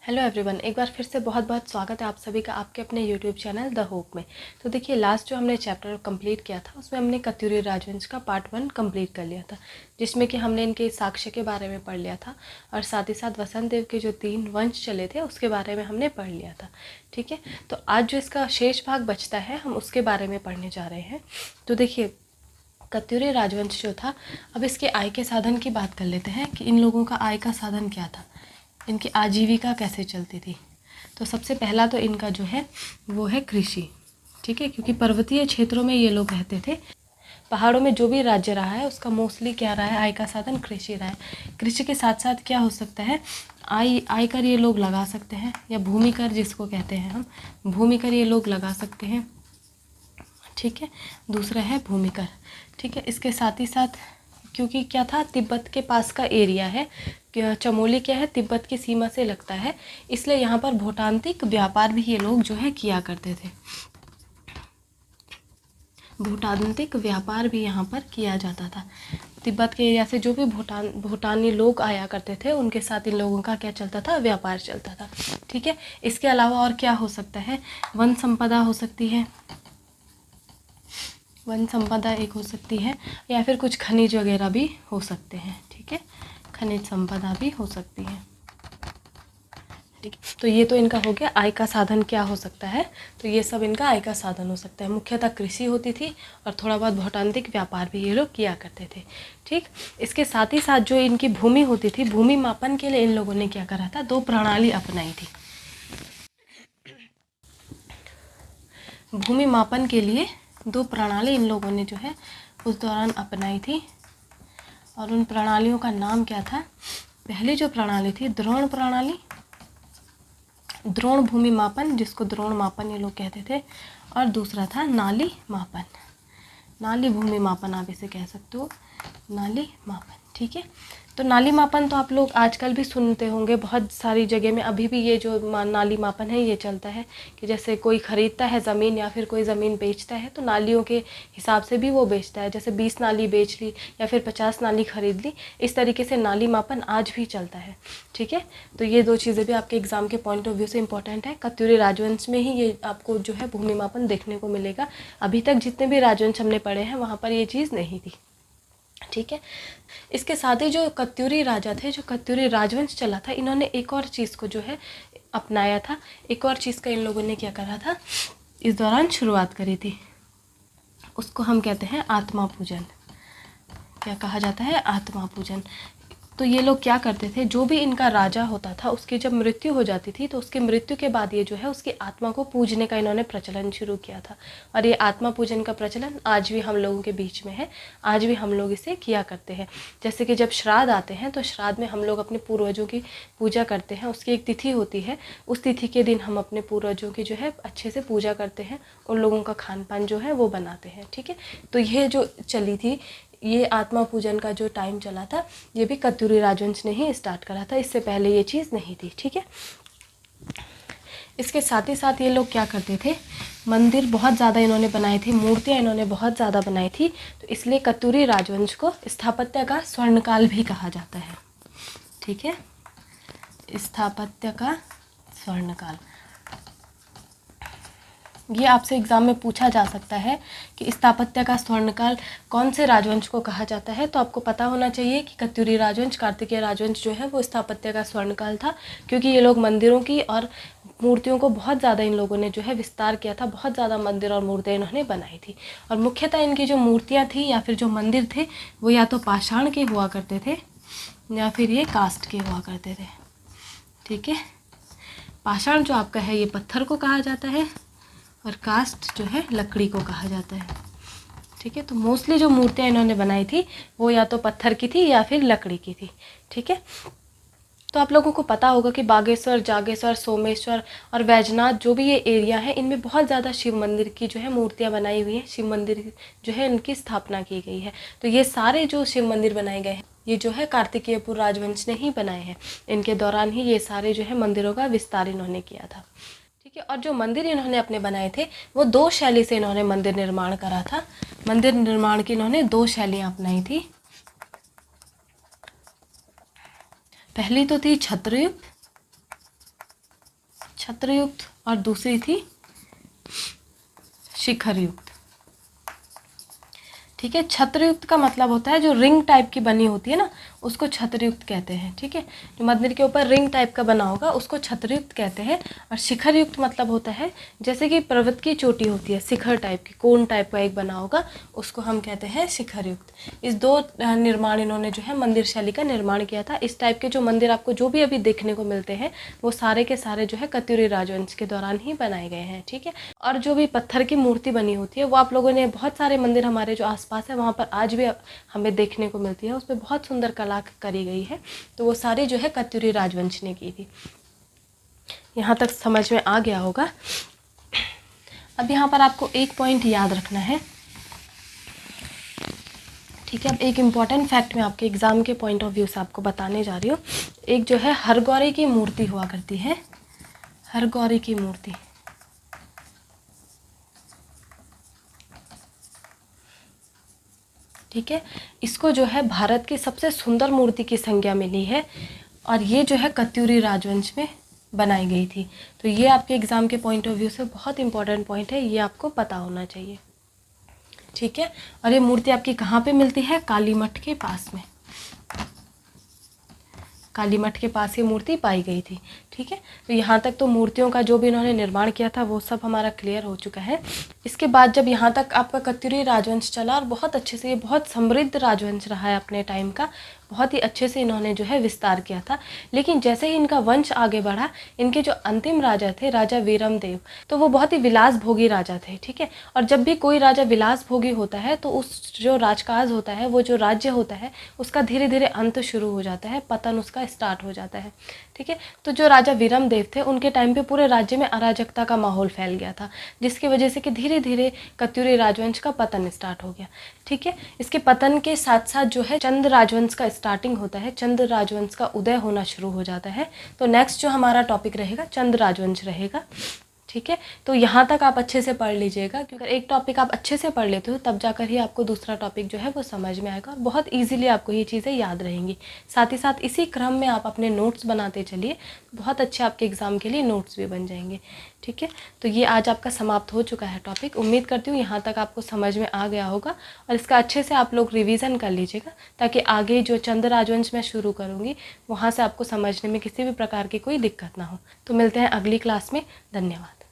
Hello everyone, एक बार फिर से बहुत बहुत स्वागत है आप सभी का आपके अपने यूट्यूब चैनल द होप में। तो देखिए, लास्ट जो हमने चैप्टर कंप्लीट किया था उसमें हमने कत्यूरी राजवंश का पार्ट 1 कंप्लीट कर लिया था, जिसमें कि हमने इनके साक्ष्य के बारे में पढ़ लिया था और साथ ही साथ वसंत देव के जो 3 वंश चले थे उसके बारे में हमने पढ़ लिया था। ठीक है, तो आज जो इसका शेष भाग बचता है हम उसके बारे में पढ़ने जा रहे हैं। तो देखिए, कत्यूरी राजवंश जो था, अब इसके आय के साधन की बात कर लेते हैं कि इन लोगों का आय का साधन क्या था, इनकी आजीविका कैसे चलती थी। तो सबसे पहला तो इनका जो है वो है कृषि। ठीक है, क्योंकि पर्वतीय क्षेत्रों में ये लोग रहते थे। पहाड़ों में जो भी राज्य रहा है उसका मोस्टली क्या रहा है, आय का साधन कृषि रहा है। कृषि के साथ साथ क्या हो सकता है, आय कर ये लोग लगा सकते हैं, या भूमि कर जिसको कहते हैं हम, भूमि कर ये लोग लगा सकते हैं। ठीक है, दूसरा है भूमि कर। ठीक है, इसके साथ ही साथ क्योंकि क्या था, तिब्बत के पास का एरिया है, चमोली क्या है तिब्बत की सीमा से लगता है, इसलिए यहाँ पर भूटांतिक व्यापार भी ये लोग जो है किया करते थे। भूटांतिक व्यापार भी यहाँ पर किया जाता था। तिब्बत के एरिया से जो भी भूटानी लोग आया करते थे उनके साथ इन लोगों का क्या चलता था, व्यापार चलता था। ठीक है, इसके अलावा और क्या हो सकता है, वन संपदा हो सकती है, वन संपदा एक हो सकती है, या फिर कुछ खनिज वगैरह भी हो सकते हैं। ठीक है, खनिज संपदा भी हो सकती है। ठीक है, तो ये तो इनका हो गया आय का साधन क्या हो सकता है। तो ये सब इनका आय का साधन हो सकता है। मुख्यतः कृषि होती थी और थोड़ा बहुत भौटान्तिक व्यापार भी ये लोग किया करते थे। ठीक, इसके साथ ही साथ जो इनकी भूमि होती थी, भूमि मापन के लिए इन लोगों ने क्या करा था, 2 प्रणाली अपनाई थी। भूमि मापन के लिए 2 प्रणाली इन लोगों ने जो है उस दौरान अपनाई थी, और उन प्रणालियों का नाम क्या था। पहली जो प्रणाली थी द्रोण प्रणाली, द्रोण भूमि मापन जिसको द्रोण मापन ये लोग कहते थे, और दूसरा था नाली मापन, नाली भूमि मापन आप इसे कह सकते हो, नाली मापन। ठीक है, तो नाली मापन तो आप लोग आजकल भी सुनते होंगे, बहुत सारी जगह में अभी भी ये जो नाली मापन है ये चलता है कि जैसे कोई ख़रीदता है ज़मीन या फिर कोई ज़मीन बेचता है तो नालियों के हिसाब से भी वो बेचता है, जैसे 20 नाली बेच ली या फिर 50 नाली खरीद ली, इस तरीके से नाली मापन आज भी चलता है। ठीक है, तो ये 2 चीज़ें भी आपके एग्ज़ाम के पॉइंट ऑफ व्यू से इंपॉर्टेंट है। कत्यूरी राजवंश में ही ये आपको जो है भूमि मापन देखने को मिलेगा। अभी तक जितने भी राजवंश हमने पढ़े हैं वहाँ पर ये चीज़ नहीं थी। ठीक है, इसके साथ ही जो कत्यूरी राजा थे, जो कत्यूरी राजवंश चला था, इन्होंने एक और चीज़ को जो है अपनाया था। एक और चीज़ का इन लोगों ने क्या करा था, इस दौरान शुरुआत करी थी, उसको हम कहते हैं आत्मा पूजन। क्या कहा जाता है, आत्मा पूजन। तो ये लोग क्या करते थे, जो भी इनका राजा होता था उसकी जब मृत्यु हो जाती थी तो उसकी मृत्यु के बाद ये जो है उसकी आत्मा को पूजने का इन्होंने प्रचलन शुरू किया था। और ये आत्मा पूजन का प्रचलन आज भी हम लोगों के बीच में है, आज भी हम लोग इसे किया करते हैं। जैसे कि जब श्राद्ध आते हैं तो श्राद्ध में हम लोग अपने पूर्वजों की पूजा करते हैं, उसकी एक तिथि होती है, उस तिथि के दिन हम अपने पूर्वजों की जो है अच्छे से पूजा करते हैं, उन लोगों का खान पान जो है वो बनाते हैं। ठीक है, तो ये जो चली थी, ये आत्मा पूजन का जो टाइम चला था ये भी कत्यूरी राजवंश ने ही स्टार्ट करा था, इससे पहले ये चीज़ नहीं थी। ठीक है, इसके साथ ही साथ ये लोग क्या करते थे, मंदिर बहुत ज़्यादा इन्होंने बनाए थे, मूर्तियाँ इन्होंने बहुत ज़्यादा बनाई थी, तो इसलिए कत्यूरी राजवंश को स्थापत्य का स्वर्णकाल भी कहा जाता है। ठीक है, स्थापत्य का स्वर्णकाल, ये आपसे एग्ज़ाम में पूछा जा सकता है कि स्थापत्य का स्वर्णकाल कौन से राजवंश को कहा जाता है। तो आपको पता होना चाहिए कि कत्यूरी राजवंश, कार्तिकेय राजवंश जो है वो स्थापत्य का स्वर्णकाल था, क्योंकि ये लोग मंदिरों की और मूर्तियों को बहुत ज़्यादा इन लोगों ने जो है विस्तार किया था, बहुत ज़्यादा मंदिर और मूर्तियाँ इन्होंने बनाई थी। और मुख्यतः इनकी जो मूर्तियाँ थी या फिर जो मंदिर थे वो या तो पाषाण के हुआ करते थे या फिर ये कास्ट के हुआ करते थे। ठीक है, पाषाण जो आपका है ये पत्थर को कहा जाता है और कास्ट जो है लकड़ी को कहा जाता है। ठीक है, तो मोस्टली जो मूर्तियाँ इन्होंने बनाई थी वो या तो पत्थर की थी या फिर लकड़ी की थी। ठीक है, तो आप लोगों को पता होगा कि बागेश्वर, जागेश्वर, सोमेश्वर और वैजनाथ जो भी ये एरिया है, इनमें बहुत ज़्यादा शिव मंदिर की जो है मूर्तियाँ बनाई हुई हैं, शिव मंदिर जो है इनकी स्थापना की गई है। तो ये सारे जो शिव मंदिर बनाए गए हैं ये जो है कार्तिकेयपुर राजवंश ने ही बनाए हैं, इनके दौरान ही ये सारे जो है मंदिरों का विस्तार इन्होंने किया था। ठीक है, और जो मंदिर इन्होंने अपने बनाए थे वो 2 शैली से इन्होंने मंदिर निर्माण करा था। मंदिर निर्माण की इन्होंने 2 शैलियाँ अपनाई थी। पहली तो थी छत्रयुग छत्रयुक्त और दूसरी थी शिखरयुक्त। ठीक है, छत्रयुक्त का मतलब होता है जो रिंग टाइप की बनी होती है ना, उसको छत्रयुक्त कहते हैं। ठीक है, जो मंदिर के ऊपर रिंग टाइप का बना होगा उसको छत्रयुक्त कहते हैं। और शिखरयुक्त मतलब होता है जैसे कि पर्वत की चोटी होती है, शिखर टाइप की, कोन टाइप का एक बना होगा, उसको हम कहते हैं शिखरयुक्त। इस दो निर्माण इन्होंने जो है मंदिर शैली का निर्माण किया था। इस टाइप के जो मंदिर आपको जो भी अभी देखने को मिलते हैं वो सारे के सारे जो है कत्यूरी राजवंश के दौरान ही बनाए गए हैं। ठीक है, और जो भी पत्थर की मूर्ति बनी होती है वो आप लोगों ने बहुत सारे मंदिर हमारे जो आसपास है वहाँ पर आज भी हमें देखने को मिलती है, उसमें बहुत सुंदर कला करी गई है। तो वो सारी जो है कत्यूरी राजवंश ने की थी। यहाँ तक समझ में आ गया होगा। अब यहाँ पर आपको एक पॉइंट याद रखना है। ठीक है, अब एक इम्पॉर्टेंट फैक्ट मैं आपके एग्ज़ाम के पॉइंट ऑफ व्यू से आपको बताने जा रही हूँ। एक जो है हरगौरी की मूर्ति हुआ करती है, हरगौरी की मूर्ति। ठीक है, इसको जो है भारत की सबसे सुंदर मूर्ति की संज्ञा मिली है और ये जो है कत्यूरी राजवंश में बनाई गई थी। तो ये आपके एग्ज़ाम के पॉइंट ऑफ व्यू से बहुत इंपॉर्टेंट पॉइंट है, ये आपको पता होना चाहिए। ठीक है, और ये मूर्ति आपकी कहाँ पे मिलती है? काली मठ के पास में, काली मठ के पास ये मूर्ति पाई गई थी। ठीक है, तो यहाँ तक तो मूर्तियों का जो भी इन्होंने निर्माण किया था वो सब हमारा क्लियर हो चुका है। इसके बाद जब यहाँ तक आपका कत्यूरी राजवंश चला और बहुत अच्छे से, ये बहुत समृद्ध राजवंश रहा है अपने टाइम का, बहुत ही अच्छे से इन्होंने जो है विस्तार किया था। लेकिन जैसे ही इनका वंश आगे बढ़ा, इनके जो अंतिम राजा थे, राजा वीरमदेव, तो वो बहुत ही विलास भोगी राजा थे। ठीक है, और जब भी कोई राजा विलास भोगी होता है तो उस जो राजकाज होता है, वो जो राज्य होता है, उसका धीरे धीरे अंत शुरू हो जाता है, पतन उसका स्टार्ट हो जाता है। ठीक है, तो जो राजा वीरमदेव थे उनके टाइम पे पूरे राज्य में अराजकता का माहौल फैल गया था, जिसकी वजह से कि धीरे धीरे कत्यूरी राजवंश का पतन स्टार्ट हो गया। ठीक है, इसके पतन के साथ साथ जो है चंद राजवंश का स्टार्टिंग होता है, चंद राजवंश का उदय होना शुरू हो जाता है। तो नेक्स्ट जो हमारा टॉपिक रहेगा चंद राजवंश रहेगा। ठीक है, तो यहाँ तक आप अच्छे से पढ़ लीजिएगा, क्योंकि एक टॉपिक आप अच्छे से पढ़ लेते हो तब जाकर ही आपको दूसरा टॉपिक जो है वो समझ में आएगा और बहुत इजीली आपको ये चीज़ें याद रहेंगी। साथ ही साथ इसी क्रम में आप अपने नोट्स बनाते चलिए, बहुत अच्छे आपके एग्ज़ाम के लिए नोट्स भी बन जाएंगे। ठीक है, तो ये आज आपका समाप्त हो चुका है टॉपिक। उम्मीद करती हूँ यहाँ तक आपको समझ में आ गया होगा और इसका अच्छे से आप लोग रिवीजन कर लीजिएगा, ताकि आगे जो चंद राजवंश मैं शुरू करूँगी वहाँ से आपको समझने में किसी भी प्रकार की कोई दिक्कत ना हो। तो मिलते हैं अगली क्लास में। धन्यवाद।